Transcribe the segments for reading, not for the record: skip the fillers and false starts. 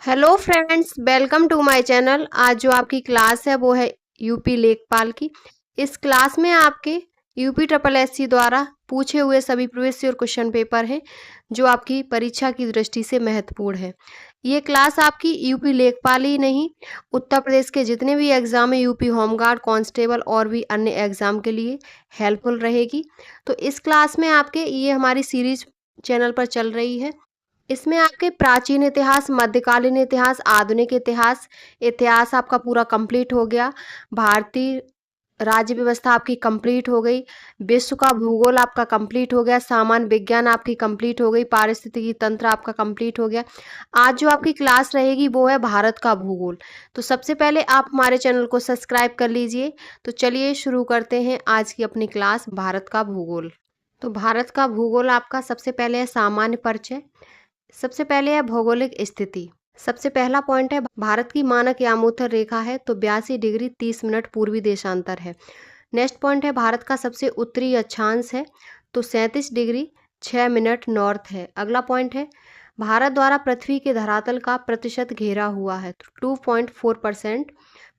Hello friends, welcome to my channel. आज जो आपकी क्लास है वो है यूपी लेखपाल की। इस क्लास में आपके यूपी ट्रिपल एससी द्वारा पूछे हुए सभी प्रीवियस ईयर क्वेश्चन पेपर हैं जो आपकी परीक्षा की दृष्टि से महत्वपूर्ण है। ये क्लास आपकी यूपी लेखपाल ही नहीं, उत्तर प्रदेश के जितने भी एग्जाम है, यूपी होमगार्ड, कांस्टेबल और भी अन्य एग्जाम के लिए हेल्पफुल रहेगी। तो इस क्लास में आपके ये हमारी सीरीज चैनल पर चल रही है। इसमें आपके प्राचीन इतिहास, मध्यकालीन इतिहास, आधुनिक इतिहास, इतिहास आपका पूरा कंप्लीट हो गया। भारतीय राज्य व्यवस्था आपकी कंप्लीट हो गई। विश्व का भूगोल आपका कंप्लीट हो गया। सामान्य विज्ञान आपकी कंप्लीट हो गई। पारिस्थितिकी तंत्र आपका कंप्लीट हो गया। आज जो आपकी क्लास रहेगी वो है भारत का भूगोल। तो सबसे पहले आप हमारे चैनल को सब्सक्राइब कर लीजिए। तो चलिए शुरू करते हैं आज की अपनी क्लास, भारत का भूगोल। तो भारत का भूगोल आपका सबसे पहले है सामान्य परिचय। सबसे पहले है भौगोलिक स्थिति। सबसे पहला पॉइंट है भारत की मानक यामोत्तर रेखा है तो 82 डिग्री 30 मिनट पूर्वी देशांतर है। नेक्स्ट पॉइंट है भारत का सबसे उत्तरी अक्षांश है तो 37 डिग्री 6 मिनट नॉर्थ है। अगला पॉइंट है भारत द्वारा पृथ्वी के धरातल का प्रतिशत घेरा हुआ है तो 2.4%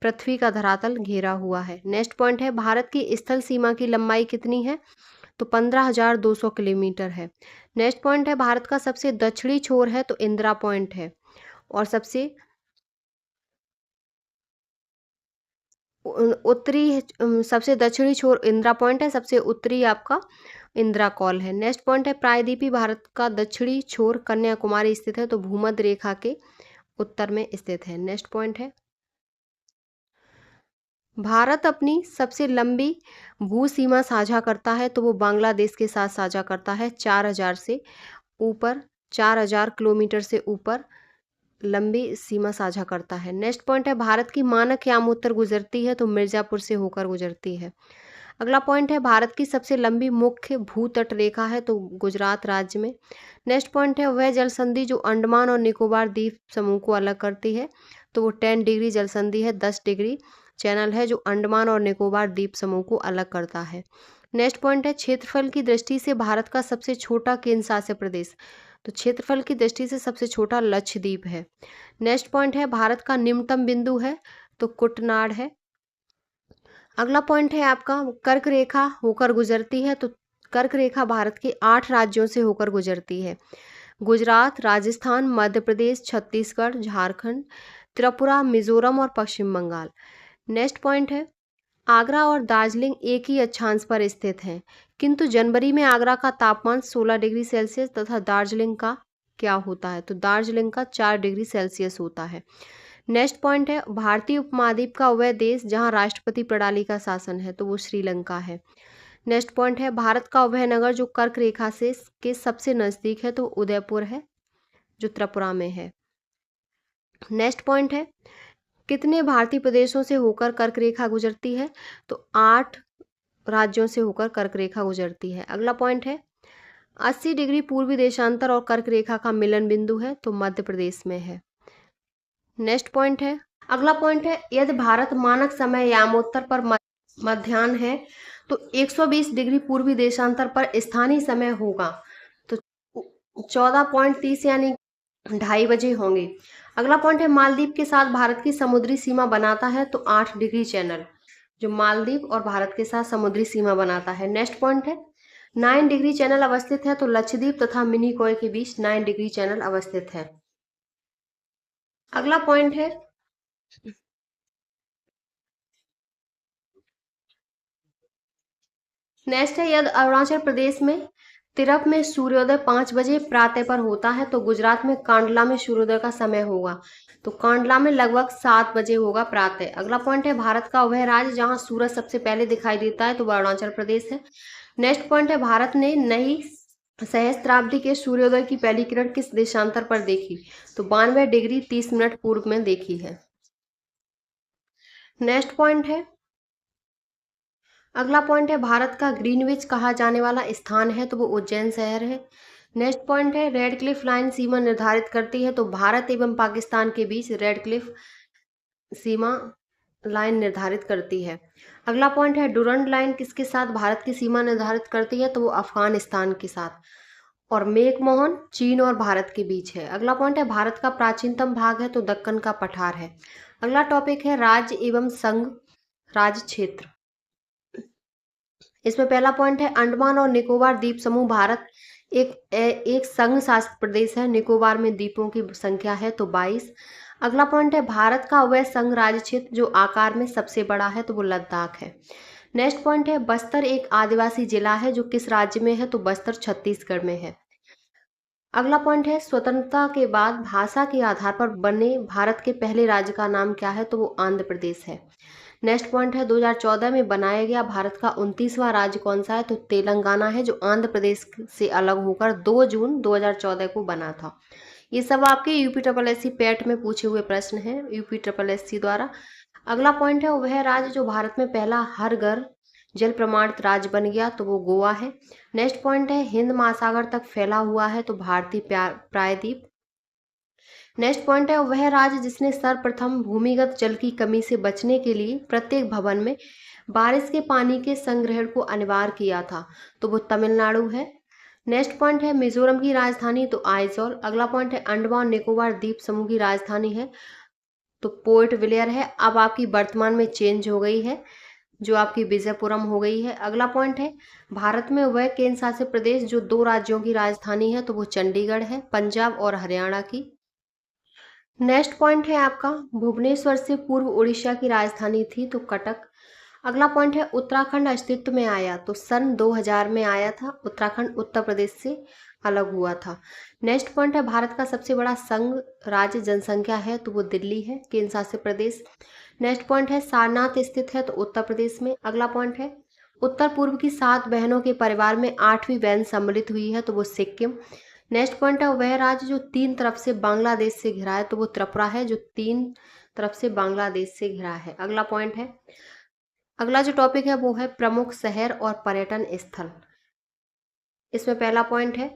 पृथ्वी का धरातल घेरा हुआ है। नेक्स्ट पॉइंट है भारत की स्थल सीमा की लंबाई कितनी है तो 15,200 किलोमीटर है। नेक्स्ट पॉइंट है भारत का सबसे दक्षिणी छोर है तो इंदिरा पॉइंट है और सबसे उत्तरी सबसे दक्षिणी छोर इंदिरा पॉइंट है, सबसे उत्तरी आपका इंदिरा कॉल है। नेक्स्ट पॉइंट है प्रायद्वीपीय भारत का दक्षिणी छोर कन्याकुमारी स्थित है तो भूमध्य रेखा के उत्तर में स्थित है। नेक्स्ट पॉइंट है भारत अपनी सबसे लंबी भू सीमा साझा करता है तो वो बांग्लादेश के साथ साझा करता है 4,000 से ऊपर, 4,000 किलोमीटर से ऊपर लंबी सीमा साझा करता है। नेक्स्ट पॉइंट है भारत की मानक यामोत्तर गुजरती है तो मिर्जापुर से होकर गुजरती है। अगला पॉइंट है भारत की सबसे लंबी मुख्य भू तट रेखा है तो गुजरात राज्य में। नेक्स्ट पॉइंट है वह जल संधि जो अंडमान और निकोबार द्वीप समूह को अलग करती है तो वो 10 डिग्री जल संधि है, 10 डिग्री चैनल है जो अंडमान और निकोबार द्वीप समूह को अलग करता है। नेक्स्ट पॉइंट है क्षेत्रफल की दृष्टि से भारत का सबसे छोटा केंद्र शासित प्रदेश तो क्षेत्रफल की दृष्टि से सबसे छोटा लक्षद्वीप है। नेक्स्ट पॉइंट है भारत का निम्नतम बिंदु है तो कुटनाड़ है। अगला पॉइंट है आपका कर्क रेखा होकर गुजरती है तो कर्क रेखा भारत के 8 राज्यों से होकर गुजरती है। गुजरात, राजस्थान, मध्य प्रदेश, छत्तीसगढ़, झारखंड, त्रिपुरा, मिजोरम और पश्चिम बंगाल। नेक्स्ट पॉइंट है आगरा और दार्जिलिंग एक ही अक्षांश पर स्थित हैं, किंतु जनवरी में आगरा का तापमान 16 डिग्री सेल्सियस तथा दार्जिलिंग का क्या होता है तो दार्जिलिंग का 4 डिग्री सेल्सियस होता है। नेक्स्ट पॉइंट है भारतीय उपमहाद्वीप का वह देश जहां राष्ट्रपति प्रणाली का शासन है तो वो श्रीलंका है। नेक्स्ट पॉइंट है भारत का वह नगर जो कर्क रेखा से के सबसे नजदीक है तो उदयपुर है जो त्रिपुरा में है। नेक्स्ट पॉइंट है कितने भारतीय प्रदेशों से होकर कर्क रेखा गुजरती है तो 8 राज्यों से होकर कर्क रेखा गुजरती है। अगला पॉइंट है 80 डिग्री पूर्वी देशांतर और कर्क रेखा का मिलन बिंदु है तो मध्य प्रदेश में है। नेक्स्ट पॉइंट है अगला पॉइंट है यदि भारत मानक समय यामोत्तर पर मध्याह्न है तो 120 डिग्री पूर्वी देशांतर पर स्थानीय समय होगा तो 14.30 यानी 2:30 बजे होंगे। अगला पॉइंट है मालदीव के साथ भारत की समुद्री सीमा बनाता है तो 8 डिग्री चैनल जो मालदीव और भारत के साथ समुद्री सीमा बनाता है। नेक्स्ट पॉइंट है 9 डिग्री चैनल अवस्थित है तो लक्षद्वीप तथा मिनिकॉय के बीच 9 डिग्री चैनल अवस्थित है। अगला पॉइंट है नेक्स्ट है यदि अरुणाचल प्रदेश में तिरप में सूर्योदय 5 बजे प्रातः पर होता है तो गुजरात में कांडला में सूर्योदय का समय होगा तो कांडला में लगभग 7 बजे होगा प्रातः। अगला पॉइंट है भारत का वह राज्य जहां सूरज सबसे पहले दिखाई देता है तो वह अरुणाचल प्रदेश है। नेक्स्ट पॉइंट है भारत ने नई सहस्त्राब्दी के सूर्योदय की पहली किरण किस देशांतर पर देखी तो 92 डिग्री 30 मिनट पूर्व में देखी है। नेक्स्ट पॉइंट है अगला पॉइंट है भारत का ग्रीनविच कहा जाने वाला स्थान है तो वो उज्जैन शहर है। नेक्स्ट पॉइंट है रेड क्लिफ लाइन सीमा निर्धारित करती है तो भारत एवं पाकिस्तान के बीच रेड क्लिफ सीमा लाइन निर्धारित करती है। अगला पॉइंट है डुरंड लाइन किसके साथ भारत की सीमा निर्धारित करती है तो वो अफगानिस्तान के साथ। और मेकमोहन चीन और भारत के बीच है। अगला पॉइंट है भारत का प्राचीनतम भाग है तो दक्कन का पठार है। अगला टॉपिक है राज्य एवं संघ राज्य क्षेत्र। इसमें पहला पॉइंट है अंडमान और निकोबार द्वीप समूह भारत एक संघ शासित प्रदेश है। निकोबार में द्वीपों की संख्या है तो 22। अगला पॉइंट है भारत का वह संघ राज्य क्षेत्र जो आकार में सबसे बड़ा है तो वो लद्दाख है। नेक्स्ट पॉइंट है बस्तर एक आदिवासी जिला है जो किस राज्य में है तो बस्तर छत्तीसगढ़ में है। अगला पॉइंट है स्वतंत्रता के बाद भाषा के आधार पर बने भारत के पहले राज्य का नाम क्या है तो वो आंध्र प्रदेश है। नेक्स्ट पॉइंट है 2014 में बनाया गया भारत का 29वां राज्य कौन सा है तो तेलंगाना है जो आंध्र प्रदेश से अलग होकर 2 जून 2014 को बना था। ये सब आपके यूपी पैट में पूछे हुए प्रश्न हैं यूपी द्वारा। अगला पॉइंट है वह राज्य जो भारत में पहला हर घर जल प्रमाणित राज्य बन गया तो वो गोवा है। नेक्स्ट पॉइंट है हिंद महासागर तक फैला हुआ है तो भारतीय प्रायद्वीप। नेक्स्ट पॉइंट है वह राज्य जिसने सर्वप्रथम भूमिगत जल की कमी से बचने के लिए प्रत्येक भवन में बारिश के पानी के संग्रहण को अनिवार्य किया था तो वो तमिलनाडु है। नेक्स्ट पॉइंट है मिजोरम की राजधानी तो आइजॉल। अगला पॉइंट है अंडमान निकोबार द्वीप समूह की राजधानी है तो पोर्ट ब्लेयर है। अब आपकी वर्तमान में चेंज हो गई है जो आपकी विजयपुरम हो गई है। अगला पॉइंट है भारत में वह केंद्र शासित प्रदेश जो 2 राज्यों की राजधानी है तो वो चंडीगढ़ है, पंजाब और हरियाणा की। नेक्स्ट पॉइंट है आपका भुवनेश्वर से पूर्व उड़ीसा की राजधानी थी तो कटक। अगला पॉइंट है उत्तराखंड अस्तित्व में आया तो सन 2000 में आया था। उत्तराखंड उत्तर प्रदेश से अलग हुआ था। नेक्स्ट पॉइंट है भारत का सबसे बड़ा संघ राज्य जनसंख्या है तो वो दिल्ली है केंद्र शासित प्रदेश। नेक्स्ट पॉइंट है सारनाथ स्थित है तो उत्तर प्रदेश में। अगला पॉइंट है उत्तर पूर्व की 7 बहनों के परिवार में 8वीं बहन सम्मिलित हुई है तो वो सिक्किम। नेक्स्ट पॉइंट है वह राज्य जो 3 तरफ से बांग्लादेश से घिरा है तो वो त्रिपुरा है जो 3 तरफ से बांग्लादेश से घिरा है। अगला पॉइंट है अगला जो टॉपिक है वो है प्रमुख शहर और पर्यटन स्थल। इसमें पहला पॉइंट है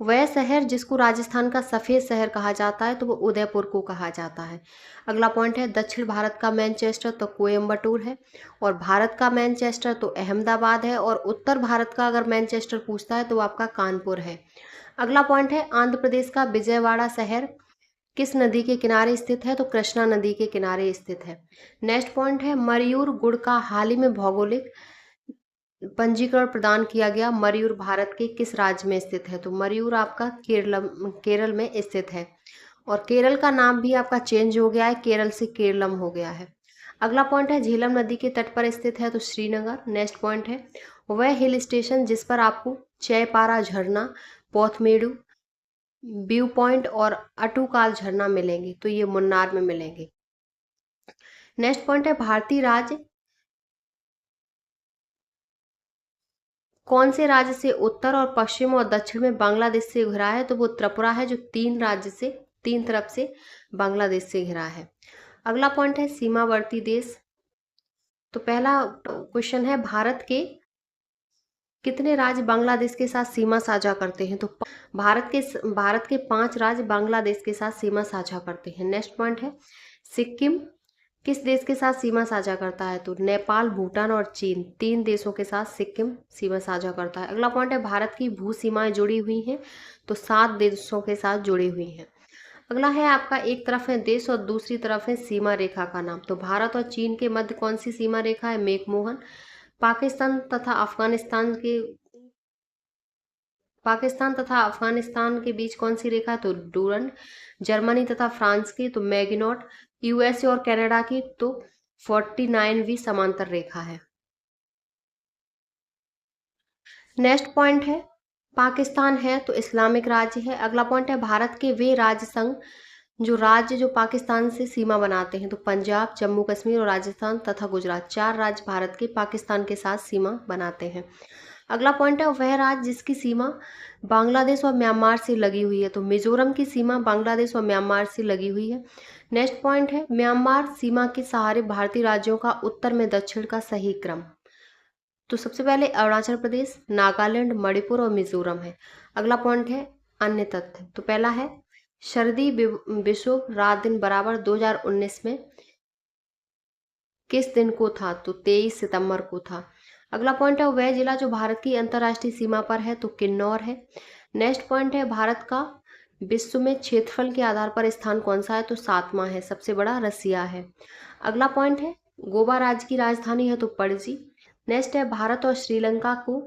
वह शहर जिसको राजस्थान का सफ़ेद शहर कहा जाता है तो वो उदयपुर को कहा जाता है। अगला पॉइंट है दक्षिण भारत का मैनचेस्टर तो कोयम्बटूर है और भारत का मैनचेस्टर तो अहमदाबाद है और उत्तर भारत का अगर मैनचेस्टर पूछता है तो वो आपका कानपुर है। अगला पॉइंट है आंध्र प्रदेश का विजयवाड़ा शहर किस नदी के किनारे स्थित है तो कृष्णा नदी के किनारे स्थित है। नेक्स्ट पॉइंट है मयूर गुड़ का हाल ही में भौगोलिक पंजीकरण प्रदान किया गया। मयूर भारत के किस राज्य में स्थित है तो मयूर आपका केरल में स्थित है और केरल का नाम भी आपका चेंज हो गया है, केरल से केरलम हो गया है। अगला पॉइंट है झेलम नदी के तट पर स्थित है तो श्रीनगर। नेक्स्ट पॉइंट है वह हिल स्टेशन जिस पर आपको चयपारा झरना, पौथमेडू व्यू पॉइंट और अटूकाल झरना मिलेंगे तो ये मुन्नार में मिलेंगे। नेक्स्ट पॉइंट है भारतीय राज्य कौन से राज्य से उत्तर और पश्चिम और दक्षिण में बांग्लादेश से घिरा है तो वो त्रिपुरा है जो 3 तरफ से बांग्लादेश से घिरा है। अगला पॉइंट है सीमावर्ती देश। तो पहला क्वेश्चन है भारत के कितने राज्य बांग्लादेश के साथ सीमा साझा करते हैं तो भारत के 5 राज्य बांग्लादेश के साथ सीमा साझा करते हैं। नेक्स्ट पॉइंट है सिक्किम किस देश के साथ सीमा साझा करता है तो नेपाल, भूटान और चीन 3 देशों के साथ सिक्किम सीमा साझा करता है। अगला पॉइंट है भारत की भू सीमाएं जुड़ी हुई हैं तो 7 देशों के साथ जुड़ी हुई हैं। अगला है आपका एक तरफ है देश और दूसरी तरफ है सीमा रेखा का नाम तो भारत और चीन के मध्य कौन सी सीमा रेखा है मैकमोहन। पाकिस्तान तथा अफगानिस्तान के बीच कौन सी रेखा है तो डूरंड। जर्मनी तथा फ्रांस की तो मैगिनॉट। यूएसए और कनाडा की तो 49वीं समांतर रेखा है। नेक्स्ट पॉइंट है पाकिस्तान है तो इस्लामिक राज्य है। अगला पॉइंट है भारत के वे राज्य संघ जो पाकिस्तान से सीमा बनाते हैं तो पंजाब, जम्मू कश्मीर और राजस्थान तथा गुजरात 4 राज्य भारत के पाकिस्तान के साथ सीमा बनाते हैं। अगला पॉइंट है वह राज्य जिसकी सीमा बांग्लादेश और म्यांमार से लगी हुई है तो मिजोरम की सीमा बांग्लादेश और म्यांमार से लगी हुई है। नेक्स्ट पॉइंट है म्यांमार सीमा के सहारे भारतीय राज्यों का उत्तर में दक्षिण का सही क्रम तो सबसे पहले अरुणाचल प्रदेश, नागालैंड, मणिपुर और मिजोरम है। अगला पॉइंट है अन्य तथ्य तो पहला है शरदी विश्व रात दिन बराबर 2019 में किस दिन को था तो 23 सितंबर को था। अगला पॉइंट है वह जिला जो भारत की अंतर्राष्ट्रीय सीमा पर है तो किन्नौर है। नेक्स्ट पॉइंट है, भारत का विश्व में क्षेत्रफल के आधार पर स्थान कौन सा है, तो 7वां है, सबसे बड़ा रसिया है। अगला पॉइंट है, गोवा राज्य की राजधानी है तो पणजी। नेक्स्ट है, भारत और श्रीलंका को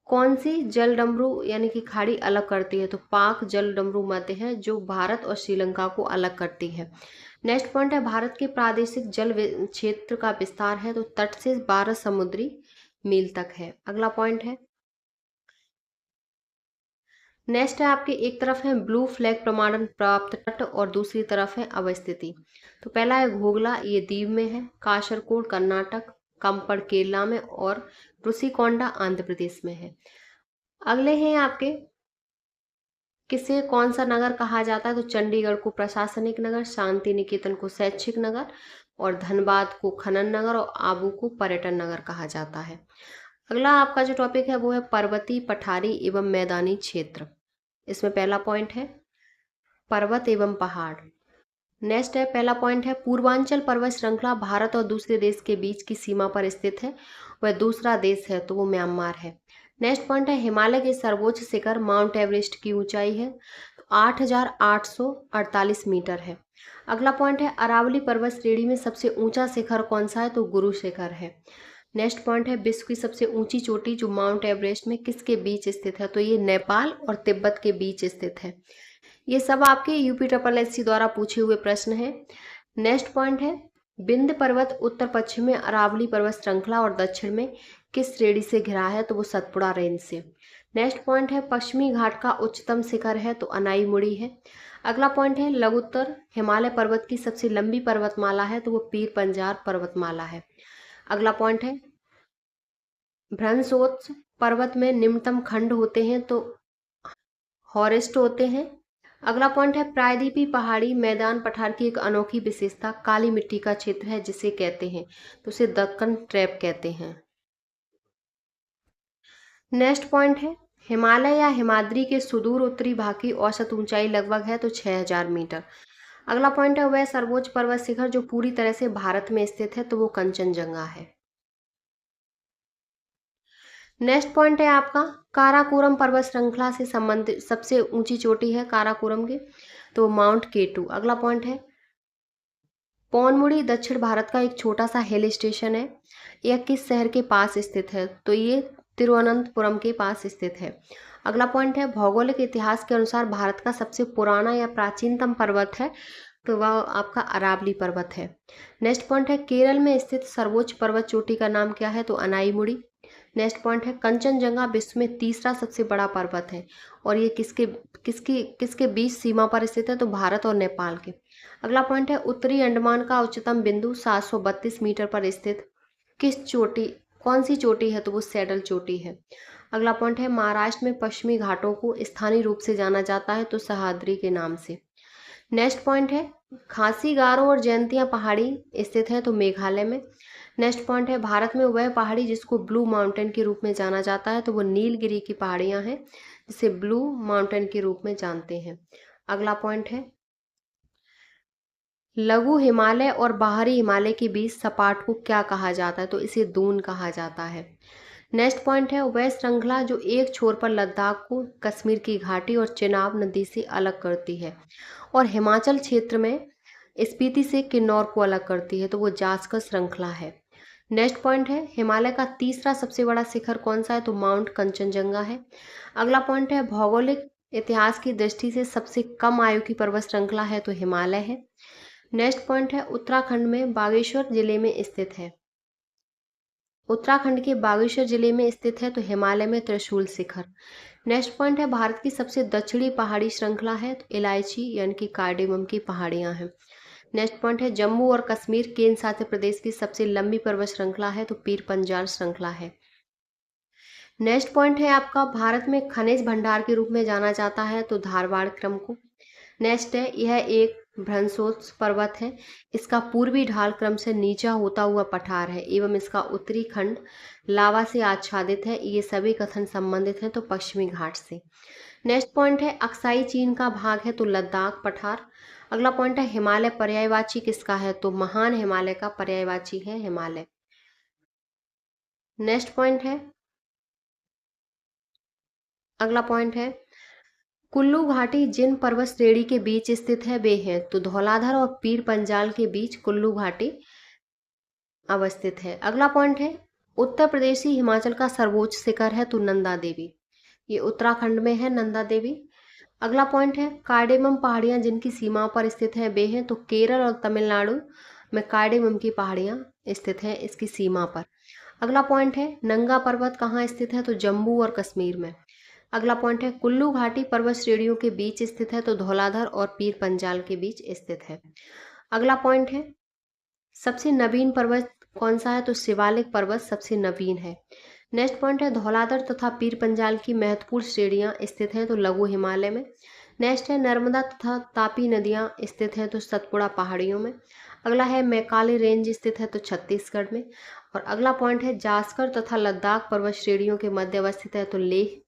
कौन सी जलडमरू यानी कि खाड़ी अलग करती है, तो पाक जलडमरू मध्य है जो भारत और श्रीलंका को अलग करती है। नेक्स्ट पॉइंट है, भारत के प्रादेशिक जल क्षेत्र का विस्तार है तो तट से 12 समुद्री मील तक है। अगला पॉइंट है, नेक्स्ट है आपके, एक तरफ है ब्लू फ्लैग प्रमाणन प्राप्त तट और दूसरी तरफ है अवस्थिति। तो पहला है घोगला, ये दीव में है, कासरकोड कर्नाटक, कंपड़ केरला में और रुसिकोंडा आंध्र प्रदेश में है। अगले हैं आपके, किसे कौन सा नगर कहा जाता है, तो चंडीगढ़ को प्रशासनिक नगर, शांति निकेतन को शैक्षिक नगर और धनबाद को खनन नगर और आबू को पर्यटन नगर कहा जाता है। अगला आपका जो टॉपिक है वो है पर्वतीय, पठारी एवं मैदानी क्षेत्र। इसमें पहला पॉइंट है पर्वत एवं पहाड़। नेक्स्ट है, पहला पॉइंट है पूर्वांचल पर्वत श्रृंखला भारत और दूसरे देश के बीच की सीमा पर स्थित है, वह दूसरा देश है तो वो म्यांमार है। नेक्स्ट पॉइंट है, हिमालय के सर्वोच्च शिखर माउंट एवरेस्ट की ऊंचाई है 8,848 मीटर है। अगला पॉइंट है, अरावली पर्वत श्रेणी में सबसे ऊंचा शिखर कौन सा है, तो गुरु शिखर है। नेक्स्ट पॉइंट है, विश्व की सबसे ऊंची चोटी जो माउंट एवरेस्ट में किसके बीच स्थित है, तो ये नेपाल और तिब्बत के बीच स्थित है। ये सब आपके UPSSC द्वारा पूछे हुए प्रश्न हैं। नेक्स्ट पॉइंट है, विंध्य पर्वत उत्तर पश्चिम में अरावली पर्वत श्रृंखला और दक्षिण में किस श्रेणी से घिरा है, तो वो सतपुड़ा रेंज से। नेक्स्ट पॉइंट है, पश्चिमी घाट का उच्चतम शिखर है तो अनाईमुड़ी है। अगला पॉइंट है, लघुत्तर हिमालय पर्वत की सबसे लंबी पर्वतमाला है तो वो पीर पंजाल पर्वतमाला है। अगला पॉइंट है, भ्रंशोत्स पर्वत में निम्नतम खंड होते हैं तो हॉरेस्ट होते हैं। अगला पॉइंट है, प्रायद्वीपीय पहाड़ी मैदान पठार की एक अनोखी विशेषता काली मिट्टी का क्षेत्र है जिसे कहते हैं, तो उसे दक्कन ट्रैप कहते हैं। नेक्स्ट पॉइंट है, हिमालय या हिमाद्री के सुदूर उत्तरी भाग की औसत ऊंचाई लगभग है तो 6000 मीटर। अगला पॉइंट है, वह सर्वोच्च पर्वत शिखर जो पूरी तरह से भारत में स्थित है तो वो कंचनजंगा है। नेक्स्ट पॉइंट है आपका, काराकोरम पर्वत श्रृंखला से संबंधित सबसे ऊंची चोटी है काराकोरम की, तो माउंट केटू। अगला पॉइंट है, पौनमुड़ी दक्षिण भारत का एक छोटा सा हिल स्टेशन है, यह किस शहर के पास स्थित है, तो ये तिरुवनंतपुरम के पास स्थित है। अगला पॉइंट है, भौगोलिक इतिहास के अनुसार भारत का सबसे पुराना या प्राचीनतम पर्वत है तो वह आपका अरावली पर्वत है। नेक्स्ट पॉइंट है, केरल में स्थित सर्वोच्च पर्वत चोटी का नाम क्या है, तो अनाईमुड़ी। नेक्स्ट पॉइंट है, कंचनजंगा विश्व में तीसरा सबसे बड़ा पर्वत है और ये किसके किसकी किसके बीच सीमा पर स्थित है, तो भारत और नेपाल के। अगला पॉइंट है, उत्तरी अंडमान का उच्चतम बिंदु 732 मीटर पर स्थित किस चोटी कौन सी चोटी है, तो वो सैडल चोटी है। अगला पॉइंट है, महाराष्ट्र में पश्चिमी घाटों को स्थानीय रूप से जाना जाता है तो सह्याद्री के नाम से। नेक्स्ट पॉइंट है, खासी, गारो और जयंतिया पहाड़ी स्थित है तो मेघालय में। नेक्स्ट पॉइंट है, भारत में वह पहाड़ी जिसको ब्लू माउंटेन के रूप में जाना जाता है तो वो नीलगिरी की पहाड़ियां हैं जिसे ब्लू माउंटेन के रूप में जानते हैं। अगला पॉइंट है, लघु हिमालय और बाहरी हिमालय के बीच सपाट को क्या कहा जाता है, तो इसे दून कहा जाता है। नेक्स्ट पॉइंट है, वह श्रृंखला जो एक छोर पर लद्दाख को कश्मीर की घाटी और चेनाब नदी से अलग करती है और हिमाचल क्षेत्र में स्पीति से किन्नौर को अलग करती है तो वो जास्कर श्रृंखला है। नेक्स्ट पॉइंट है, हिमालय का तीसरा सबसे बड़ा शिखर कौन सा है, तो माउंट कंचनजंगा है। अगला पॉइंट है, भौगोलिक इतिहास की दृष्टि से सबसे कम आयु की पर्वत श्रृंखला है तो हिमालय है। नेक्स्ट पॉइंट है, उत्तराखंड में बागेश्वर जिले में स्थित है। उत्तराखंड के बागेश्वर जिले में स्थित है तो हिमालय में त्रिशूल शिखर। नेक्स्ट पॉइंट है, भारत की सबसे दक्षिणी पहाड़ी श्रृंखला है तो इलायची यानी कि कार्डेमम की पहाड़ियां हैं। नेक्स्ट पॉइंट है, जम्मू और कश्मीर केंद्र शासित प्रदेश की सबसे लंबी पर्वत श्रृंखला है तो पीर पंजाल श्रृंखला है। नेक्स्ट पॉइंट है आपका, भारत में खनिज भंडार के रूप में जाना जाता है तो धारवाड़ क्रम को। नेक्स्ट है, यह एक भ्रंशोत्स पर्वत है, इसका पूर्वी ढाल क्रम से नीचा होता हुआ पठार है एवं इसका उत्तरी खंड लावा से आच्छादित है। ये सभी कथन संबंधित हैं तो पश्चिमी घाट से। नेक्स्ट पॉइंट है, अक्साई चीन का भाग है तो लद्दाख पठार। अगला पॉइंट है, हिमालय पर्यायवाची किसका है, तो महान हिमालय का पर्यायवाची है हिमालय। नेक्स्ट पॉइंट है, अगला पॉइंट है, कुल्लू घाटी जिन पर्वत श्रेणी के बीच स्थित है वे हैं, तो धौलाधर और पीर पंजाल के बीच कुल्लू घाटी अवस्थित है। अगला पॉइंट है, उत्तर प्रदेश ही हिमाचल का सर्वोच्च शिखर है, तो नंदा देवी, ये उत्तराखंड में है नंदा देवी। अगला पॉइंट है, कार्डेमम पहाड़ियां जिनकी सीमा पर स्थित हैं वे हैं, तो केरल और तमिलनाडु में कार्डेमम की पहाड़ियां स्थित हैं इसकी सीमा पर। अगला पॉइंट है, नंगा पर्वत कहाँ स्थित है, तो जम्मू और कश्मीर में। अगला पॉइंट है, कुल्लू घाटी पर्वत श्रेणियों के बीच स्थित है, तो धौलाधर और पीर पंजाल के बीच स्थित है। अगला पॉइंट है, सबसे नवीन पर्वत कौन सा है, तो शिवालिक पर्वत सबसे नवीन है। नेक्स्ट पॉइंट है, धौलाधर तथा पीर पंजाल की महत्वपूर्ण श्रेणियां स्थित हैं, तो लघु हिमालय में। नेक्स्ट है, नर्मदा तथा तापी नदियां स्थित हैं, तो सतपुड़ा पहाड़ियों में। अगला है, मैकाले रेंज स्थित है, तो छत्तीसगढ़ में। और अगला पॉइंट है, जास्कर तथा लद्दाख पर्वत श्रेणियों के मध्य अवस्थित है, तो लेह।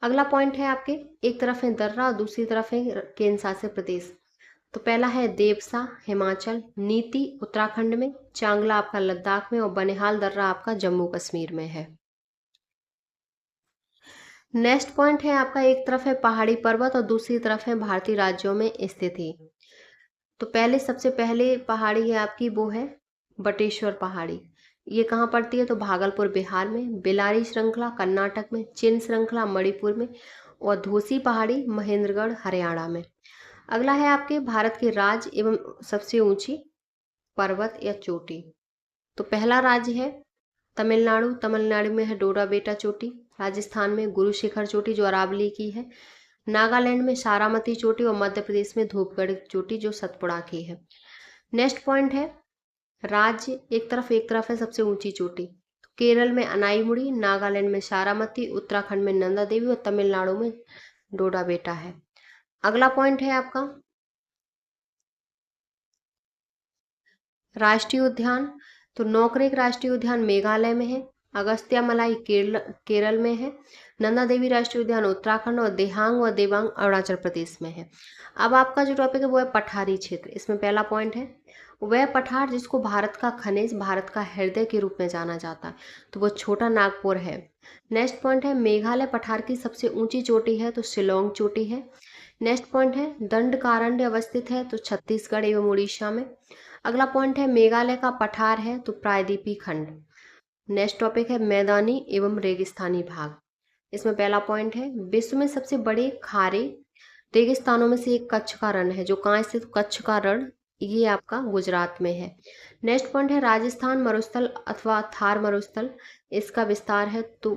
अगला पॉइंट है आपके, एक तरफ है दर्रा और दूसरी तरफ है केंद्र शासित प्रदेश। तो पहला है देवसा हिमाचल, नीति उत्तराखंड में, चांगला आपका लद्दाख में और बनिहाल दर्रा आपका जम्मू कश्मीर में है। नेक्स्ट पॉइंट है आपका, एक तरफ है पहाड़ी पर्वत और दूसरी तरफ है भारतीय राज्यों में स्थिति। तो पहले सबसे पहले पहाड़ी है आपकी वो है बटेश्वर पहाड़ी, ये कहाँ पड़ती है, तो भागलपुर बिहार में। बेलारी श्रृंखला कर्नाटक में, चिन श्रृंखला मणिपुर में और धोसी पहाड़ी महेंद्रगढ़ हरियाणा में। अगला है आपके भारत के राज्य एवं सबसे ऊंची पर्वत या चोटी। तो पहला राज्य है तमिलनाडु, तमिलनाडु में है डोरा बेटा चोटी। राजस्थान में गुरु शिखर चोटी जो अरावली की है। नागालैंड में सारामती चोटी और मध्य प्रदेश में धूपगढ़ चोटी जो सतपुड़ा की है। नेक्स्ट पॉइंट है, राज्य एक तरफ है सबसे ऊंची चोटी। केरल में अनाईमुड़ी, नागालैंड में सारामती, उत्तराखंड में नंदा देवी और तमिलनाडु में डोडा बेटा है। अगला पॉइंट है आपका राष्ट्रीय उद्यान। तो नौकरेक राष्ट्रीय उद्यान मेघालय में है, अगस्त्यामलाई केरल में है, नंदा देवी राष्ट्रीय उद्यान उत्तराखंड और देहांग व देवांग अरुणाचल प्रदेश में है। अब आपका जो टॉपिक है वो है पठारी क्षेत्र। इसमें पहला पॉइंट है, वह पठार जिसको भारत का खनिज, भारत का हृदय के रूप में जाना जाता है, तो वो छोटा नागपुर है। नेक्स्ट पॉइंट है, मेघालय पठार की सबसे ऊंची चोटी है, तो शिलोंग चोटी है। नेक्स्ट पॉइंट है, दंडकारण्य अवस्थित है, तो छत्तीसगढ़ एवं उड़ीसा में। अगला पॉइंट है, मेघालय का पठार है, तो प्रायद्वीपीय खंड। नेक्स्ट टॉपिक है, मैदानी एवं रेगिस्तानी भाग। इसमें पहला पॉइंट है, विश्व में सबसे बड़े खारे रेगिस्तानों में से एक कच्छ का रण है, जो कहाँ स्थित, कच्छ का रण ये आपका गुजरात में है। नेक्स्ट पॉइंट है, राजस्थान मरुस्थल अथवा थार मरुस्थल, इसका विस्तार है तो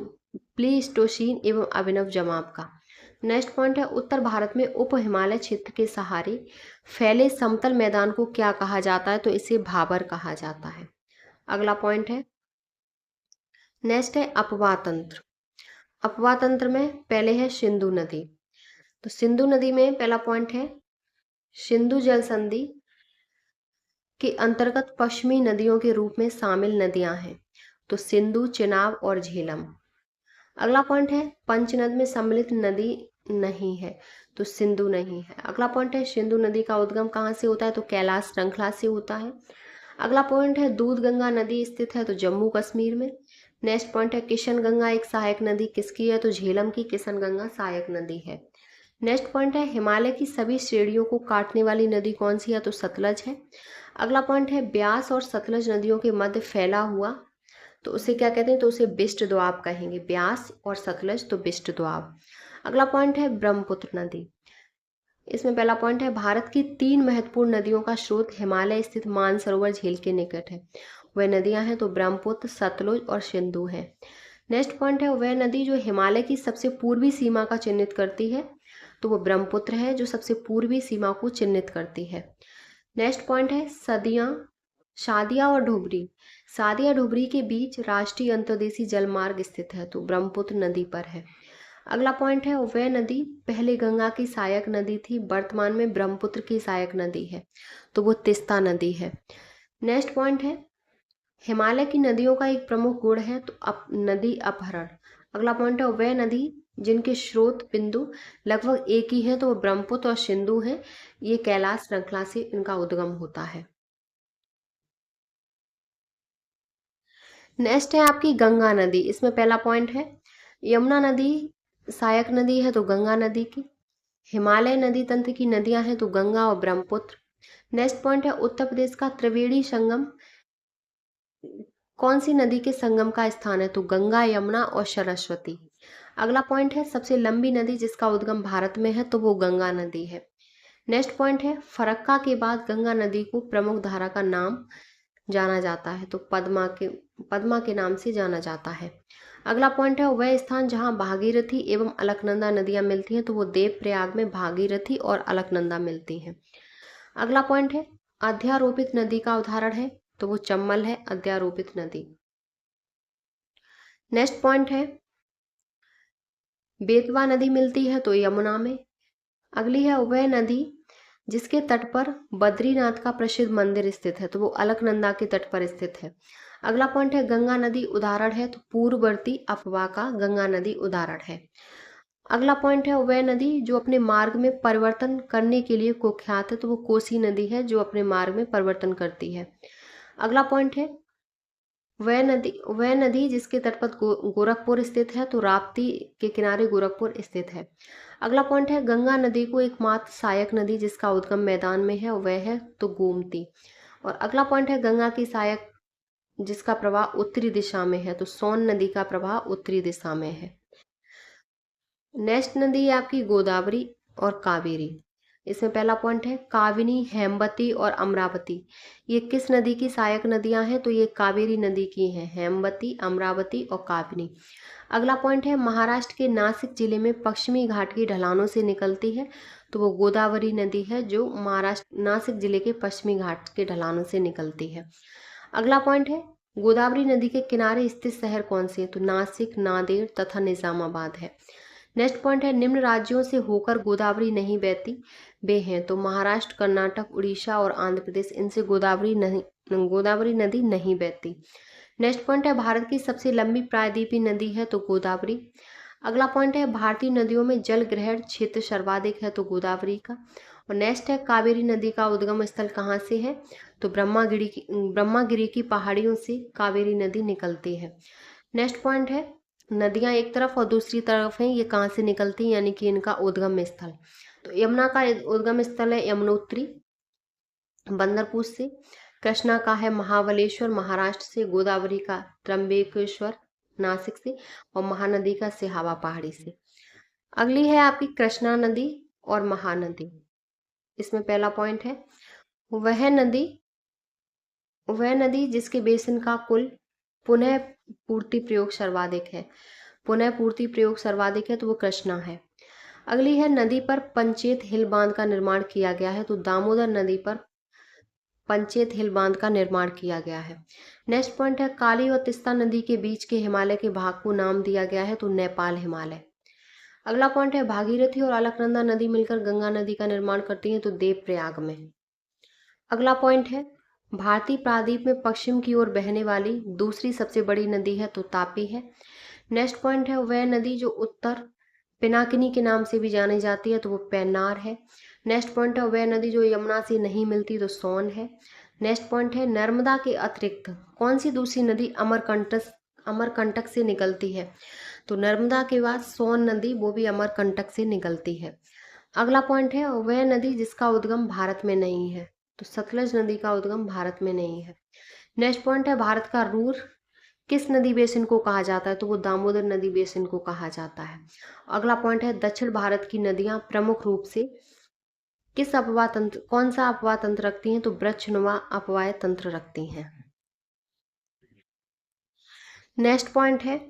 प्लीस्टोसीन एवं अभिनव जमाव का। नेक्स्ट पॉइंट है, उत्तर भारत में उप हिमालय क्षेत्र के सहारे फैले समतल मैदान को क्या कहा जाता है, तो इसे भाबर कहा जाता है। अगला पॉइंट है, नेक्स्ट है अपवाह तंत्र। अपवाह तंत्र में पहले है सिंधु नदी। तो सिंधु नदी में पहला पॉइंट है, सिंधु जल संधि के अंतर्गत पश्चिमी नदियों के रूप में शामिल नदियां हैं, तो सिंधु, चिनाब और झेलम। अगला पॉइंट है, पंचनद में सम्मिलित नदी नहीं है, तो सिंधु नहीं है। अगला पॉइंट है, सिंधु नदी का उद्गम कहाँ से होता है, तो कैलाश श्रृंखला से होता है। अगला पॉइंट है, दूध गंगा नदी स्थित है, तो जम्मू कश्मीर में। नेक्स्ट पॉइंट है, किशन गंगा एक सहायक नदी किसकी है, तो झेलम की किशन गंगा सहायक नदी है। नेक्स्ट पॉइंट है, हिमालय की सभी श्रेणियों को काटने वाली नदी कौन सी है, तो सतलज है। अगला पॉइंट है, ब्यास और सतलज नदियों के मध्य फैला हुआ, तो उसे क्या कहते हैं, तो उसे बिष्ट दोआब कहेंगे। ब्यास और सतलज तो बिष्ट दोआब। अगला पॉइंट है, ब्रह्मपुत्र नदी। इसमें पहला पॉइंट है, भारत की 3 महत्वपूर्ण नदियों का स्रोत हिमालय स्थित मानसरोवर झील के निकट है। वह नदियां हैं तो ब्रह्मपुत्र, सतलुज और सिंधु है। नेक्स्ट पॉइंट है, वह नदी जो हिमालय की सबसे पूर्वी सीमा का चिन्हित करती है, तो वो ब्रह्मपुत्र है जो सबसे पूर्वी सीमा को चिन्हित करती है। नेक्स्ट पॉइंट है, सादिया और ढुबरी। सादिया ढुबरी के बीच राष्ट्रीय अंतर्देशीय जलमार्ग स्थित है, तो ब्रह्मपुत्र नदी पर है। अगला पॉइंट है, वह नदी पहले गंगा की सहायक नदी थी, वर्तमान में ब्रह्मपुत्र की सहायक नदी है, तो वो तिस्ता नदी है। नेक्स्ट पॉइंट है, हिमालय की नदियों का एक प्रमुख गुण है तो नदी अपहरण। अगला पॉइंट है, वह नदी जिनके स्रोत बिंदु लगभग एक ही है, तो वो ब्रह्मपुत्र और सिंधु है। ये कैलाश श्रृंखला से इनका उद्गम होता है। नेक्स्ट है आपकी गंगा नदी। इसमें पहला पॉइंट है, यमुना नदी सहायक नदी है तो गंगा नदी की। हिमालय नदी तंत्र की नदियां हैं तो गंगा और ब्रह्मपुत्र। नेक्स्ट पॉइंट है उत्तर प्रदेश का त्रिवेणी संगम कौन सी नदी के संगम का स्थान है, तो गंगा, यमुना और सरस्वती। अगला पॉइंट है सबसे लंबी नदी जिसका उद्गम भारत में है तो वो गंगा नदी है। नेक्स्ट पॉइंट है फरक्का के बाद गंगा नदी को प्रमुख धारा का नाम जाना जाता है, तो पद्मा के नाम से जाना जाता है। अगला पॉइंट है वह स्थान जहां भागीरथी एवं अलकनंदा नदियां मिलती हैं तो वो देवप्रयाग में भागीरथी और अलकनंदा मिलती हैं। अगला पॉइंट है अध्यारोपित नदी का उदाहरण है तो वो चंबल है अध्यारोपित नदी। नेक्स्ट पॉइंट है बेतवा नदी मिलती है तो यमुना में। अगली है वह नदी जिसके तट पर बद्रीनाथ का प्रसिद्ध मंदिर स्थित है तो वो अलकनंदा के तट पर स्थित है। अगला पॉइंट है गंगा नदी उदाहरण है तो पूर्ववर्ती अफवाह का गंगा नदी उदाहरण है। अगला पॉइंट है वह नदी जो अपने मार्ग में परिवर्तन करने के लिए कुख्यात है तो वो कोसी नदी है जो अपने मार्ग में परिवर्तन करती है। अगला पॉइंट है वह नदी जिसके तट पर गोरखपुर स्थित है तो राप्ती के किनारे गोरखपुर स्थित है। अगला पॉइंट है गंगा नदी को एकमात्र सहायक नदी जिसका उद्गम मैदान में है वह है तो गोमती। और अगला पॉइंट है गंगा की सहायक जिसका प्रवाह उत्तरी दिशा में है तो सोन नदी का प्रवाह उत्तरी दिशा में है। नेक्स्ट नदी है आपकी गोदावरी और कावेरी। इसमें पहला पॉइंट है काविनी, हेमवती और अमरावती ये किस नदी की सहायक नदियां हैं, तो ये कावेरी नदी की हैं, हेमवती, अमरावती और काविनी। अगला पॉइंट है महाराष्ट्र के नासिक जिले में पश्चिमी घाट की ढलानों से निकलती है तो वो गोदावरी नदी है जो महाराष्ट्र नासिक जिले के पश्चिमी घाट के ढलानों से निकलती है। अगला पॉइंट है गोदावरी नदी के किनारे स्थित शहर कौन से हैं, तो नासिक, नांदेड़ तथा निजामाबाद है। नेक्स्ट पॉइंट है निम्न राज्यों से होकर गोदावरी नहीं बहती वे हैं, तो महाराष्ट्र, कर्नाटक, उड़ीसा और आंध्र प्रदेश इनसे गोदावरी नदी नहीं बहती। नेक्स्ट पॉइंट है भारत की सबसे लंबी प्रायद्वीपीय नदी है तो गोदावरी। अगला पॉइंट है भारतीय नदियों में जल ग्रहण क्षेत्र सर्वाधिक है तो गोदावरी का। और नेक्स्ट है कावेरी नदी का उद्गम स्थल कहाँ से है, तो ब्रह्मागिरी की पहाड़ियों से कावेरी नदी निकलती है। नेक्स्ट पॉइंट है नदियां एक तरफ और दूसरी तरफ हैं, ये कहाँ से निकलती हैं यानी कि इनका उद्गम स्थल। तो यमुना का उद्गम स्थल है यमुनोत्री बंदरपुर से, कृष्णा का है महाबलेश्वर महाराष्ट्र से, गोदावरी का त्र्यंबकेश्वर नासिक से और महानदी का सिहावा पहाड़ी से। अगली है आपकी कृष्णा नदी और महानदी। इसमें पहला पॉइंट है वह नदी जिसके बेसिन का कुल पुनः पूर्ति प्रयोग सर्वाधिक है, पुनः पूर्ति प्रयोग सर्वाधिक है तो वो कृष्णा है। अगली है नदी पर पंचेत हिल बांध का निर्माण किया गया है तो दामोदर नदी पर पंचेत हिल बांध का निर्माण किया गया है। नेक्स्ट पॉइंट है काली और तिस्ता नदी के बीच के हिमालय के भाग को नाम दिया गया है तो नेपाल हिमालय। अगला पॉइंट है भागीरथी और अलकनंदा नदी मिलकर गंगा नदी का निर्माण करती हैं तो देवप्रयाग में। अगला पॉइंट है भारतीय प्रायद्वीप में पश्चिम की ओर बहने वाली दूसरी सबसे बड़ी नदी है तो तापी है। नेक्स्ट पॉइंट है वह नदी जो उत्तर पिनाकिनी के नाम से भी जानी जाती है तो वो पेन्नार है। नेक्स्ट पॉइंट है वह नदी जो यमुना से नहीं मिलती तो सोन है। नेक्स्ट पॉइंट है नर्मदा के अतिरिक्त कौन सी दूसरी नदी अमरकंटक से निकलती है, तो नर्मदा के बाद सोन नदी वो भी अमरकंटक से निकलती है। अगला पॉइंट है वह नदी जिसका उद्गम भारत में नहीं है, तो सतलज नदी का उद्गम भारत में नहीं है। नेक्स्ट पॉइंट है भारत का रूर किस नदी बेसिन को कहा जाता है, तो वो दामोदर नदी बेसिन को कहा जाता है। अगला पॉइंट है दक्षिण भारत की नदियां प्रमुख रूप से कौन सा अपवाह तंत्र रखती हैं, तो वृक्षनुमा अपवाह तंत्र रखती हैं। नेक्स्ट पॉइंट है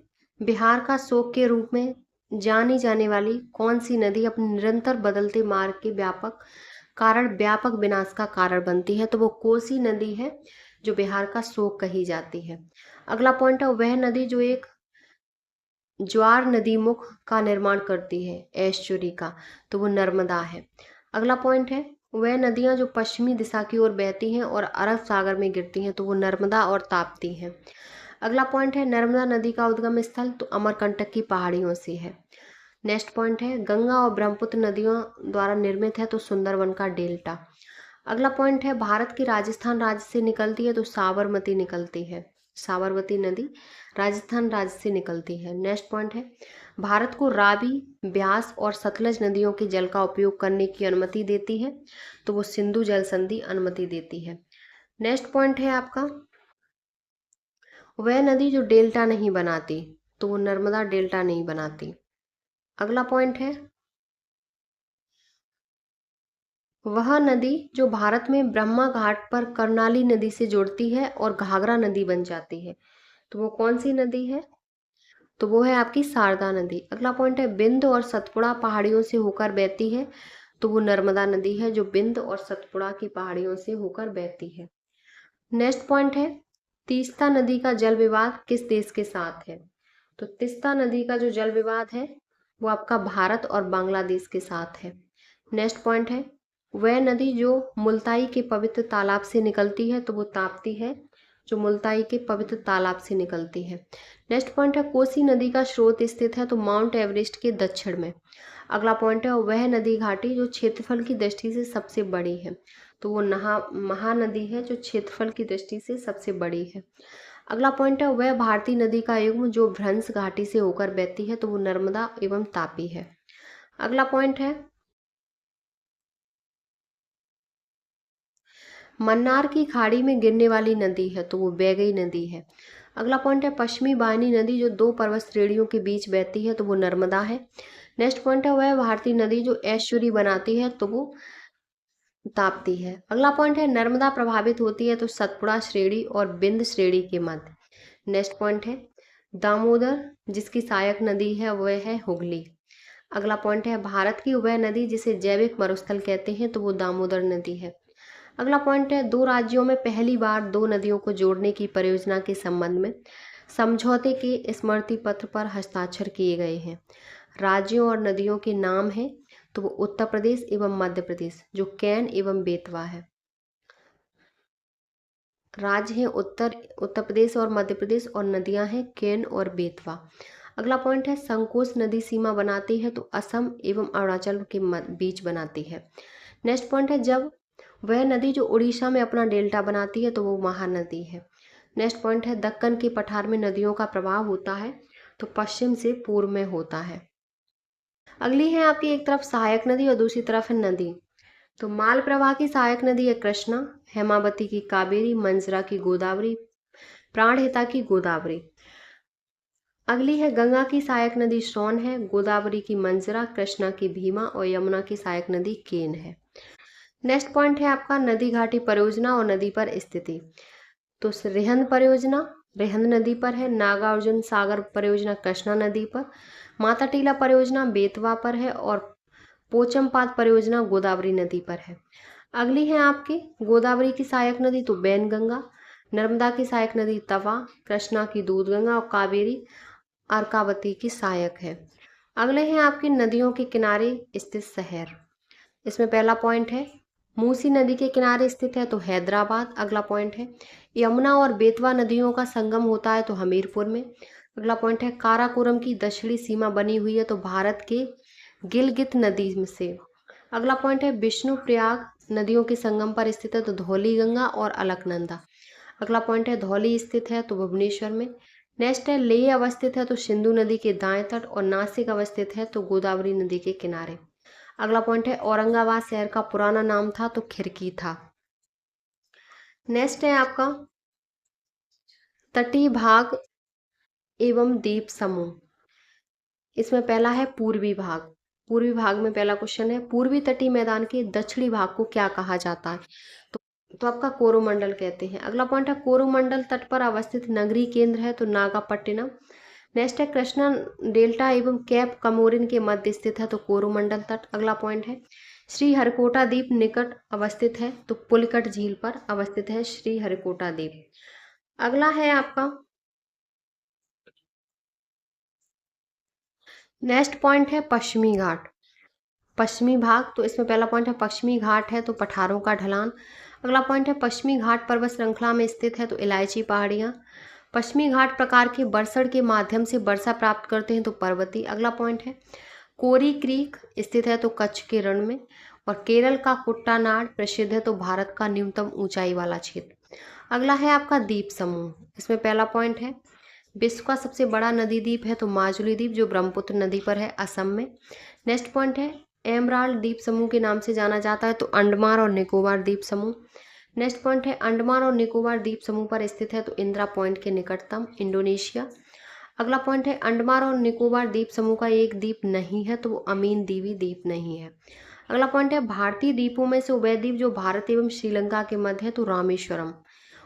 बिहार का शोक के रूप में जानी जाने वाली कौन सी नदी अपने निरंतर बदलते मार्ग के व्यापक विनाश का कारण बनती है, तो वो कोसी नदी है जो बिहार का शोक कही जाती है। अगला पॉइंट है वह नदी जो एक ज्वार नदीमुख का निर्माण करती है एस्चुरी का, तो वो नर्मदा है। अगला पॉइंट है वह नदियां जो पश्चिमी दिशा की ओर बहती हैं और अरब सागर में गिरती हैं तो वो नर्मदा और ताप्ती हैं। अगला पॉइंट है नर्मदा नदी का उद्गम स्थल तो अमरकंटक की पहाड़ियों से है। नेक्स्ट पॉइंट है गंगा और ब्रह्मपुत्र नदियों द्वारा निर्मित है तो सुंदरवन का डेल्टा। अगला पॉइंट है भारत के राजस्थान राज्य से निकलती है तो साबरमती निकलती है, साबरमती नदी राजस्थान राज्य से निकलती है। नेक्स्ट पॉइंट है, भारत को रावी, ब्यास और सतलज नदियों के जल का उपयोग करने की अनुमति देती है, तो वो सिंधु जल संधि अनुमति देती है। नेक्स्ट पॉइंट है आपका, वह नदी जो डेल्टा नहीं बनाती, तो वो नर्मदा डेल्टा नहीं बनाती। अगला पॉइंट है, वह नदी जो भारत में ब्रह्मा घाट पर कर्णाली नदी से जुड़ती है और घाघरा नदी बन जाती है, तो वो कौन सी नदी है? तो वो है आपकी शारदा नदी। अगला पॉइंट है, बिंद और सतपुड़ा पहाड़ियों से होकर बहती है, तो वो नर्मदा नदी है जो बिंद और सतपुड़ा की पहाड़ियों से होकर बहती है। नेक्स्ट पॉइंट है, तीस्ता नदी का जल विवाद किस देश के साथ है? तो तीस्ता नदी का जो जल विवाद है वो आपका भारत और बांग्लादेश के साथ है। नेक्स्ट पॉइंट है, वह नदी जो मुल्ताई के पवित्र तालाब से निकलती है, तो वो ताप्ती है जो मुल्ताई के पवित्र तालाब से निकलती है। नेक्स्ट पॉइंट है, कोसी नदी का स्रोत स्थित है, तो माउंट एवरेस्ट के दक्षिण में। अगला पॉइंट है, वह नदी घाटी जो क्षेत्रफल की दृष्टि से सबसे बड़ी है, तो वो महानदी है जो क्षेत्रफल की दृष्टि से सबसे बड़ी है। अगला पॉइंट है, वह भारतीय नदी का युग्म जो भ्रंश घाटी से होकर बहती है, तो वो नर्मदा एवं तापी है। अगला पॉइंट है, मन्नार की खाड़ी में गिरने वाली नदी है, तो वो बैगई नदी है। अगला पॉइंट है, पश्चिमी वाहिनी नदी जो दो पर्वत श्रेणियों के बीच बहती है, तो वो नर्मदा है। नेक्स्ट पॉइंट है, वह भारतीय नदी जो ऐश्वरी बनाती है, तो वो ताप्ती है। अगला पॉइंट है, नर्मदा प्रभावित होती है तो सतपुड़ा श्रेणी और बिंद श्रेणी के मध्य। नेक्स्ट पॉइंट है, दामोदर जिसकी सहायक नदी है वह है हुगली। अगला पॉइंट है, भारत की वह नदी जिसे जैविक मरुस्थल कहते हैं, तो वो दामोदर नदी है। अगला पॉइंट है, दो राज्यों में पहली बार दो नदियों को जोड़ने की परियोजना के संबंध में समझौते के स्मृति पत्र पर हस्ताक्षर किए गए हैं। राज्यों और नदियों के नाम हैं, तो वो उत्तर प्रदेश एवं मध्य प्रदेश जो कैन एवं बेतवा है। राज्य हैं उत्तर प्रदेश और मध्य प्रदेश और नदियां हैं कैन और बेतवा। अगला पॉइंट है, संकोच नदी सीमा बनाती है, तो असम एवं अरुणाचल के बीच बनाती है। नेक्स्ट पॉइंट है, जब वह नदी जो उड़ीसा में अपना डेल्टा बनाती है, तो वो महानदी है। नेक्स्ट पॉइंट है, दक्कन के पठार में नदियों का प्रवाह होता है, तो पश्चिम से पूर्व में होता है। अगली है आपकी, एक तरफ सहायक नदी और दूसरी तरफ है नदी। तो माल प्रवाह की सहायक नदी है कृष्णा, हेमावती की कावेरी, मंजरा की गोदावरी, प्राणहिता की गोदावरी। अगली है गंगा की सहायक नदी सोन है, गोदावरी की मंजरा, कृष्णा की भीमा और यमुना की सहायक नदी केन है। नेक्स्ट पॉइंट है आपका, नदी घाटी परियोजना और नदी पर स्थिति। तो रिहंद परियोजना रिहंद नदी पर है, नागार्जुन सागर परियोजना कृष्णा नदी पर, माता टीला परियोजना बेतवा पर है और पोचमपाद परियोजना गोदावरी नदी पर है। अगली है आपकी गोदावरी की सहायक नदी तो बैनगंगा, नर्मदा की सहायक नदी तवा, कृष्णा की दूधगंगा और कावेरी अर्कावती की सहायक है। अगले हैं आपकी नदियों के किनारे स्थित शहर। इसमें पहला पॉइंट है, मूसी नदी के किनारे स्थित है तो हैदराबाद। अगला पॉइंट है, यमुना और बेतवा नदियों का संगम होता है तो हमीरपुर में। अगला पॉइंट है, काराकोरम की दक्षिणी सीमा बनी हुई है तो भारत के गिलगित नदी में से। अगला पॉइंट है, विष्णु प्रयाग नदियों के संगम पर स्थित है तो धौली गंगा और अलकनंदा। अगला पॉइंट है, धौली स्थित है तो भुवनेश्वर में। नेक्स्ट है, लेह अवस्थित है तो सिंधु नदी के दाएं तट और नासिक अवस्थित है तो गोदावरी नदी के किनारे। अगला पॉइंट है, औरंगाबाद शहर का पुराना नाम था तो खिरकी था। नेक्स्ट है आपका तटीय भाग एवं द्वीप समूह। इसमें पहला है पूर्वी भाग। पूर्वी भाग में पहला क्वेश्चन है, पूर्वी तटीय मैदान के दक्षिणी भाग को क्या कहा जाता है? तो आपका कोरोमंडल कहते हैं। अगला पॉइंट है, कोरोमंडल तट पर अवस्थित नगरीय केंद्र है तो नागापट्टिनम। नेक्स्ट है, कृष्णा डेल्टा एवं कैप कमोरिन के मध्य स्थित है तो कोरोमंडल तट। अगला पॉइंट है, श्रीहरिकोटा द्वीप निकट अवस्थित है तो पुलिकट झील पर अवस्थित है श्रीहरिकोटा द्वीप। अगला है आपका नेक्स्ट पॉइंट है पश्चिमी घाट। पश्चिमी भाग, तो इसमें पहला पॉइंट है पश्चिमी घाट है तो पठारों का ढलान। अगला पॉइंट है, पश्चिमी घाट पर्वत श्रृंखला में स्थित है तो इलायची पहाड़ियाँ। पश्चिमी घाट प्रकार के बरसड़ के माध्यम से वर्षा प्राप्त करते हैं तो पर्वती। अगला पॉइंट है, कोरी क्रीक स्थित है तो कच्छ के रण में। और केरल का कुट्टानाड प्रसिद्ध है तो भारत का न्यूनतम ऊंचाई वाला क्षेत्र। अगला है आपका द्वीप समूह। इसमें पहला पॉइंट है विश्व का सबसे बड़ा नदी द्वीप है तो माजुली द्वीप, जो ब्रह्मपुत्र नदी पर है, असम में। नेक्स्ट पॉइंट है एमराल्ड द्वीप समूह के नाम से जाना जाता है तो अंडमान और निकोबार द्वीप समूह। नेक्स्ट पॉइंट है अंडमान और निकोबार द्वीप समूह पर स्थित है तो इंदिरा पॉइंट के निकटतम, इंडोनेशिया। अगला पॉइंट है अंडमान और निकोबार द्वीप समूह का एक द्वीप नहीं है तो वो अमीन दीवी द्वीप नहीं है। अगला पॉइंट है भारतीय द्वीपों में से उभय द्वीप जो भारत एवं श्रीलंका के मध्य है तो रामेश्वरम।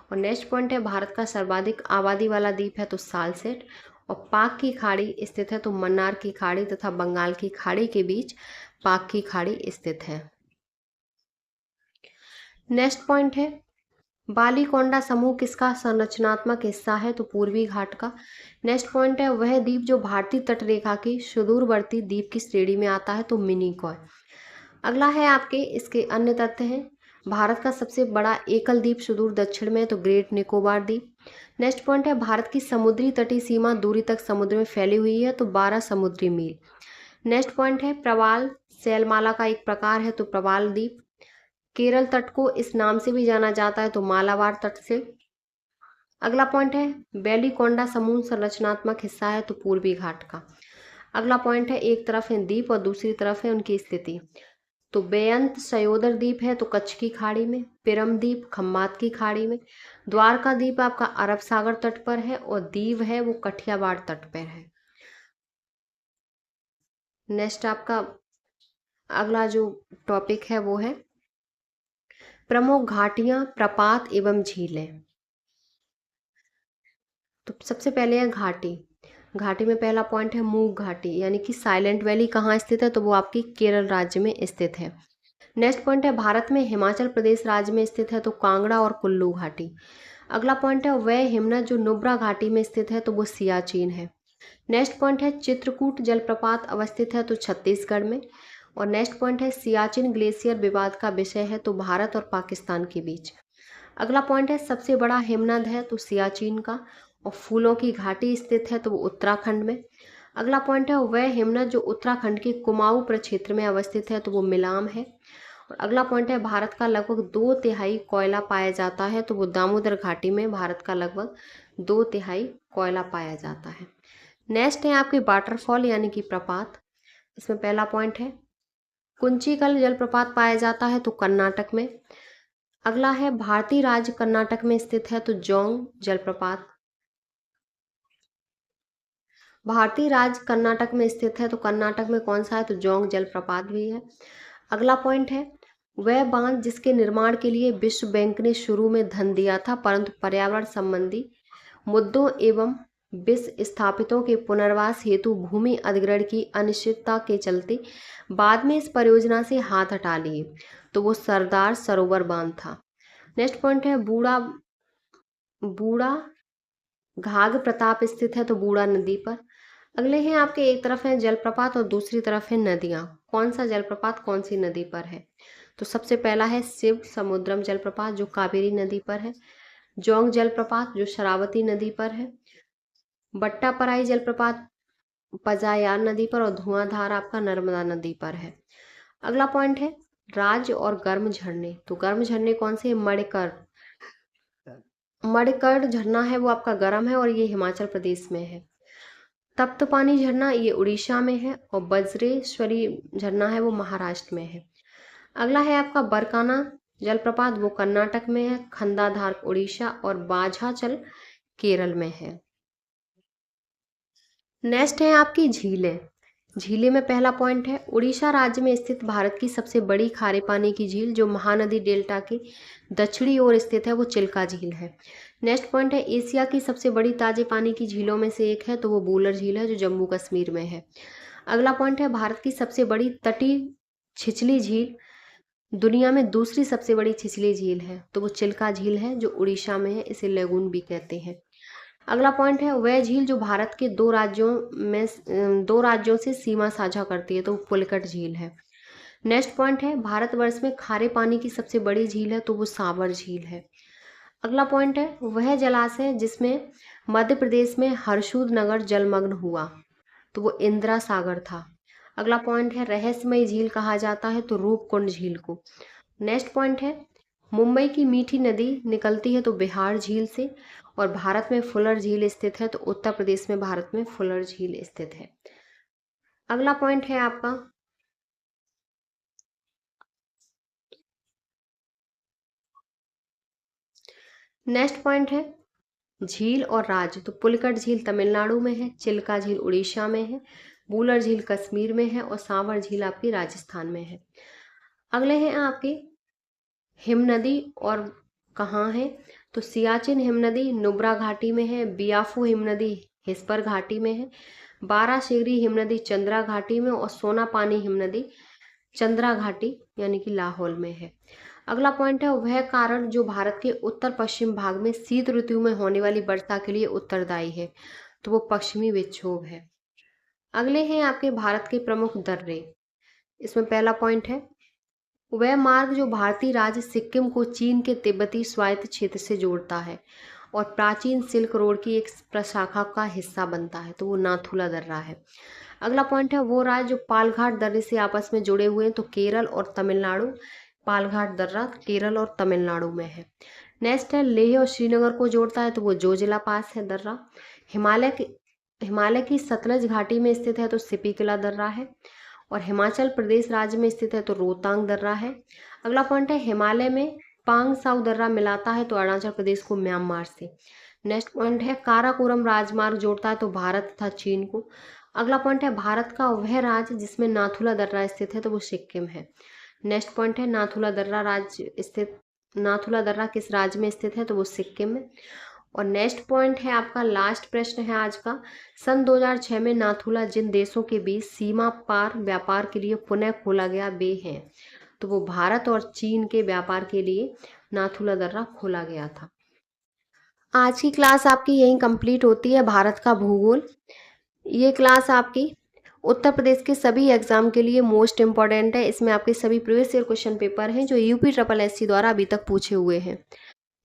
और नेक्स्ट पॉइंट है भारत का सर्वाधिक आबादी वाला द्वीप है तो सालसेट। और पाक की खाड़ी स्थित है तो मन्नार की खाड़ी तथा बंगाल की खाड़ी के बीच पाक की खाड़ी स्थित है। नेक्स्ट पॉइंट है बालीकोंडा समूह किसका संरचनात्मक हिस्सा है तो पूर्वी घाट का। नेक्स्ट पॉइंट है वह द्वीप जो भारतीय तटरेखा की सुदूरवर्ती द्वीप की श्रेणी में आता है तो मिनिकॉय। अगला है आपके इसके अन्य तथ्य हैं भारत का सबसे बड़ा एकल द्वीप सुदूर दक्षिण में है तो ग्रेट निकोबार द्वीप। नेक्स्ट पॉइंट है भारत की समुद्री तटीय सीमा दूरी तक समुद्र में फैली हुई है तो 12 समुद्री मील। नेक्स्ट पॉइंट है प्रवाल शैलमाला का एक प्रकार है तो प्रवाल द्वीप। केरल तट को इस नाम से भी जाना जाता है तो मालाबार तट से। अगला पॉइंट है बेलीकोंडा समूह संरचनात्मक हिस्सा है तो पूर्वी घाट का। अगला पॉइंट है एक तरफ है द्वीप और दूसरी तरफ है उनकी स्थिति तो बेअंत सयोदर द्वीप है तो कच्छ की खाड़ी में, पिरम द्वीप खम्बात की खाड़ी में, द्वारका द्वीप आपका अरब सागर तट पर है और दीव है वो कठियावाड़ तट पर है। नेक्स्ट आपका अगला जो टॉपिक है वो है प्रमुख घाटियां प्रपात एवं झीलें। तो सबसे पहले है घाटी। घाटी में पहला पॉइंट है मूक घाटी यानी कि साइलेंट वैली कहाँ स्थित है तो वो आपकी केरल राज्य में स्थित है। नेक्स्ट पॉइंट है भारत में हिमाचल प्रदेश राज्य में स्थित है तो कांगड़ा और कुल्लू घाटी। अगला पॉइंट है वह हिमनद जो नुब्रा घाटी में स्थित है तो वो सियाचिन है। नेक्स्ट पॉइंट है चित्रकूट जलप्रपात अवस्थित है तो छत्तीसगढ़ में। और नेक्स्ट पॉइंट है सियाचिन ग्लेशियर विवाद का विषय है तो भारत और पाकिस्तान के बीच। अगला पॉइंट है सबसे बड़ा हिमनद है तो सियाचिन का। और फूलों की घाटी स्थित है तो वो उत्तराखंड में। अगला पॉइंट है वह हिमनद जो उत्तराखंड के कुमाऊं प्रक्षेत्र में अवस्थित है तो वो मिलाम है। और अगला पॉइंट है भारत का लगभग 2/3 कोयला पाया जाता है तो वो दामोदर घाटी में भारत का लगभग 2/3 कोयला पाया जाता है। नेक्स्ट है आपके वाटरफॉल यानी कि प्रपात। इसमें पहला पॉइंट है कुंचिकल जलप्रपात पाया जाता है तो कर्नाटक में। अगला है भारतीय राज्य कर्नाटक में स्थित है तो जोंग जलप्रपात। भारतीय राज्य कर्नाटक में स्थित है तो कर्नाटक में कौन सा है तो जोंग जलप्रपात भी है। अगला पॉइंट है वह बांध जिसके निर्माण के लिए विश्व बैंक ने शुरू में धन दिया था परंतु पर्यावरण संबंधी मुद्दों एवं विस्थापितों के पुनर्वास हेतु भूमि अधिग्रहण की अनिश्चितता के चलते बाद में इस परियोजना से हाथ हटा लिए तो वो सरदार सरोवर बांध था। नेक्स्ट पॉइंट है बूढ़ा बूढ़ा घाघ प्रताप स्थित है तो बूढ़ा नदी पर। अगले हैं आपके एक तरफ है जलप्रपात और दूसरी तरफ है नदियाँ। कौन सा जलप्रपात कौन सी नदी पर है तो सबसे पहला है शिव समुद्रम जलप्रपात जो कावेरी नदी पर है। जोंग जलप्रपात जो शरावती नदी पर है। बट्टापराई जलप्रपात पजायार नदी पर और धुआंधार आपका नर्मदा नदी पर है। अगला पॉइंट है राज्य और गर्म झरने। तो गर्म झरने कौन से मणिकर्ण झरना है वो आपका गर्म है और ये हिमाचल प्रदेश में है। तप्तपानी झरना ये उड़ीसा में है और वज्रेश्वरी झरना है वो महाराष्ट्र में है। अगला है आपका बरकाना जलप्रपात वो कर्नाटक में है, खंडाधार उड़ीसा और बाझाचल केरल में है। नेक्स्ट है आपकी झीलें। झीलें में पहला पॉइंट है उड़ीसा राज्य में स्थित भारत की सबसे बड़ी खारे पानी की झील जो महानदी डेल्टा के दक्षिणी ओर स्थित है वो चिल्का झील है। नेक्स्ट पॉइंट है एशिया की सबसे बड़ी ताजे पानी की झीलों में से एक है तो वो बूलर झील है जो जम्मू कश्मीर में है। अगला पॉइंट है भारत की सबसे बड़ी तटीय छिछली झील दुनिया में दूसरी सबसे बड़ी छिछली झील है तो वो चिल्का झील है जो उड़ीसा में है, इसे लेगून भी कहते हैं। अगला पॉइंट है वह झील जो भारत के दो राज्यों से सीमा साझा करती है तो वो पुलकट झील है। नेक्स्ट पॉइंट है भारतवर्ष में खारे पानी की सबसे बड़ी झील है तो वो सावर झील है। अगला पॉइंट है वह जलाशय जिसमें मध्य प्रदेश में हरसूद नगर जलमग्न हुआ तो वो इंदिरा सागर था। अगला पॉइंट है रहस्यमयी झील कहा जाता है तो रूपकुंड झील को। नेक्स्ट पॉइंट है मुंबई की मीठी नदी निकलती है तो बिहार झील से, और भारत में फुलर झील स्थित है तो उत्तर प्रदेश में भारत में फुलर झील स्थित है। अगला पॉइंट है आपका, नेक्स्ट पॉइंट है झील और राज्य। तो पुलिकट झील तमिलनाडु में है, चिल्का झील उड़ीसा में है, वूलर झील कश्मीर में है, और सांवर झील आपकी राजस्थान में है। अगले हैं आपके हिमनदी, और कहाँ है, तो सियाचिन हिमनदी नुब्रा घाटी में है, बियाफू हिमनदी हिस्पर घाटी में है, बाराशिगरी हिमनदी चंद्रा घाटी में, और सोनापानी हिमनदी चंद्रा घाटी यानी कि लाहौल में है। अगला पॉइंट है वह कारण जो भारत के उत्तर पश्चिम भाग में शीत ऋतु में होने वाली वर्षा के लिए उत्तरदायी है, तो वो पश्चिमी विक्षोभ है। अगले हैं आपके भारत के प्रमुख दर्रे। इसमें पहला पॉइंट है वह मार्ग जो भारतीय राज्य सिक्किम को चीन के तिब्बती स्वायत्त क्षेत्र से जोड़ता है और प्राचीन सिल्क रोड की एक प्रशाखा का हिस्सा बनता है, तो वो नाथुला दर्रा है। अगला पॉइंट है वो राज्य जो पालघाट दर्रे से आपस में जुड़े हुए हैं, तो केरल और तमिलनाडु। पालघाट दर्रा केरल और तमिलनाडु में है। नेक्स्ट है लेह और श्रीनगर को जोड़ता है, तो वो जोजिला पास है दर्रा। हिमालय की सतलज घाटी में स्थित है तो सिपिकला दर्रा है, और हिमाचल प्रदेश राज्य में स्थित है तो रोहतांग दर्रा है। अगला पॉइंट है हिमालय में पांग साउ दर्रा मिलाता है तो अरुणाचल प्रदेश को म्यांमार से। नेक्स्ट पॉइंट है काराकोरम राजमार्ग जोड़ता है तो भारत तथा चीन को। अगला पॉइंट है भारत का वह राज्य जिसमें नाथुला दर्रा स्थित है तो वो सिक्किम है। नेक्स्ट पॉइंट है नाथुला दर्रा किस राज्य में स्थित है तो वो सिक्किम में। और नेक्स्ट पॉइंट है आपका लास्ट प्रश्न है आज का, सन 2006 में नाथुला जिन देशों के बीच सीमा पार व्यापार के लिए पुनः खोला गया वे हैं, तो वो भारत और चीन के व्यापार के लिए नाथुला दर्रा खोला गया था। आज की क्लास आपकी यहीं कंप्लीट होती है, भारत का भूगोल। ये क्लास आपकी उत्तर प्रदेश के सभी एग्जाम के लिए मोस्ट इम्पॉर्टेंट है। इसमें आपके सभी प्रीवियस ईयर क्वेश्चन पेपर हैं जो UPSSC द्वारा अभी तक पूछे हुए हैं।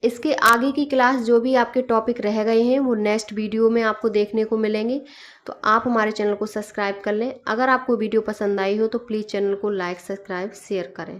इसके आगे की क्लास जो भी आपके टॉपिक रह गए हैं वो नेक्स्ट वीडियो में आपको देखने को मिलेंगे, तो आप हमारे चैनल को सब्सक्राइब कर लें। अगर आपको वीडियो पसंद आई हो तो प्लीज़ चैनल को लाइक, सब्सक्राइब, शेयर करें।